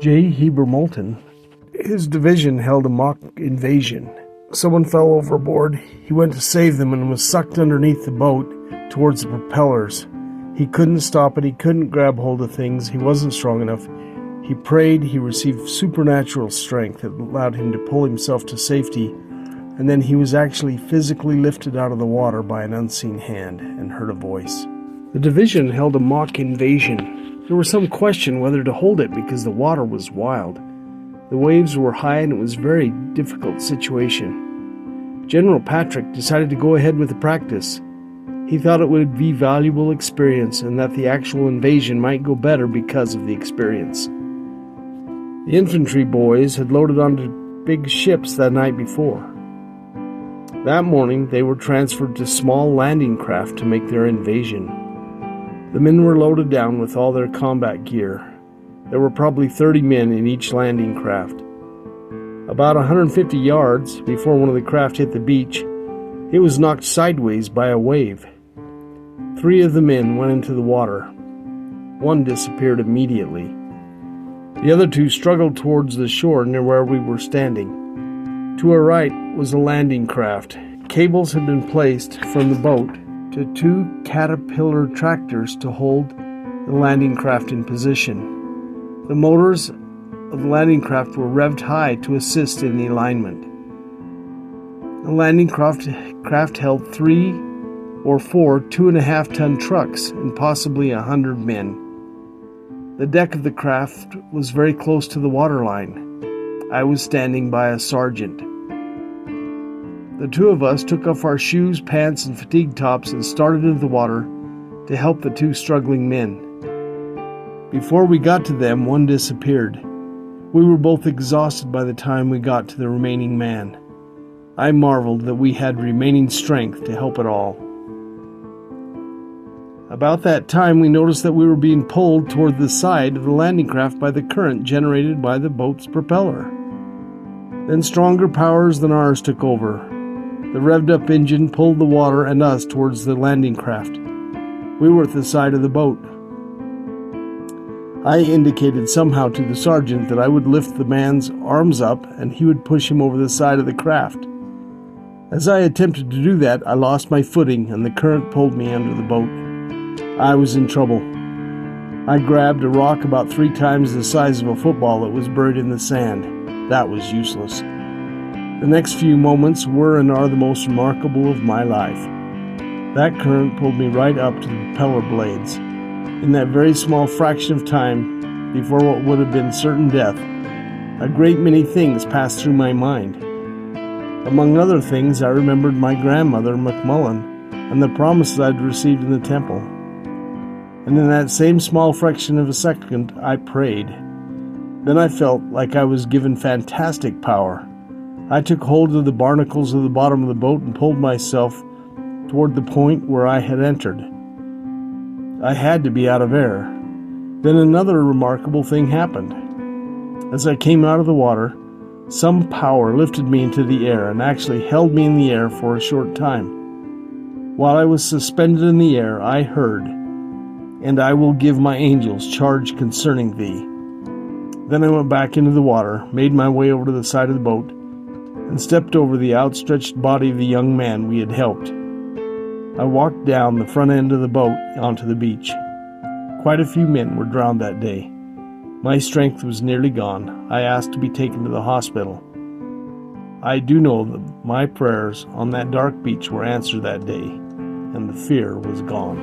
Heber Moulton. His division held a mock invasion. Someone fell overboard. He went to save them and was sucked underneath the boat towards the propellers. He couldn't stop it. He couldn't grab hold of things. He wasn't strong enough. He prayed. He received supernatural strength that allowed him to pull himself to safety. And then he was actually physically lifted out of the water by an unseen hand and heard a voice. The division held a mock invasion. There was some question whether to hold it because the water was wild. The waves were high and it was a very difficult situation. General Patrick decided to go ahead with the practice. He thought it would be valuable experience and that the actual invasion might go better because of the experience. The infantry boys had loaded onto big ships that night before. That morning, they were transferred to small landing craft to make their invasion. The men were loaded down with all their combat gear. There were probably 30 men in each landing craft. About 150 yards before one of the craft hit the beach, it was knocked sideways by a wave. 3 of the men went into the water. 1 disappeared immediately. The other 2 struggled towards the shore near where we were standing. To our right was a landing craft. Cables had been placed from the boat to 2 Caterpillar tractors to hold the landing craft in position. The motors of the landing craft were revved high to assist in the alignment. The landing craft held 3 or 4 2.5-ton trucks and possibly 100 men. The deck of the craft was very close to the waterline. I was standing by a sergeant. The 2 of us took off our shoes, pants, and fatigue tops and started into the water to help the 2 struggling men. Before we got to them, 1 disappeared. We were both exhausted by the time we got to the remaining man. I marveled that we had remaining strength to help at all. About that time, we noticed that we were being pulled toward the side of the landing craft by the current generated by the boat's propeller. Then stronger powers than ours took over. The revved-up engine pulled the water and us towards the landing craft. We were at the side of the boat. I indicated somehow to the sergeant that I would lift the man's arms up and he would push him over the side of the craft. As I attempted to do that, I lost my footing and the current pulled me under the boat. I was in trouble. I grabbed a rock about 3 times the size of a football that was buried in the sand. That was useless. The next few moments were and are the most remarkable of my life. That current pulled me right up to the propeller blades. In that very small fraction of time, before what would have been certain death, a great many things passed through my mind. Among other things, I remembered my grandmother, McMullen, and the promises I'd received in the temple. And in that same small fraction of a second, I prayed. Then I felt like I was given fantastic power. I took hold of the barnacles of the bottom of the boat and pulled myself toward the point where I had entered. I had to be out of air. Then another remarkable thing happened. As I came out of the water, some power lifted me into the air and actually held me in the air for a short time. While I was suspended in the air, I heard, "And I will give my angels charge concerning thee." Then I went back into the water, made my way over to the side of the boat, and stepped over the outstretched body of the young man we had helped. I walked down the front end of the boat onto the beach. Quite a few men were drowned that day. My strength was nearly gone. I asked to be taken to the hospital. I do know that my prayers on that dark beach were answered that day, and the fear was gone.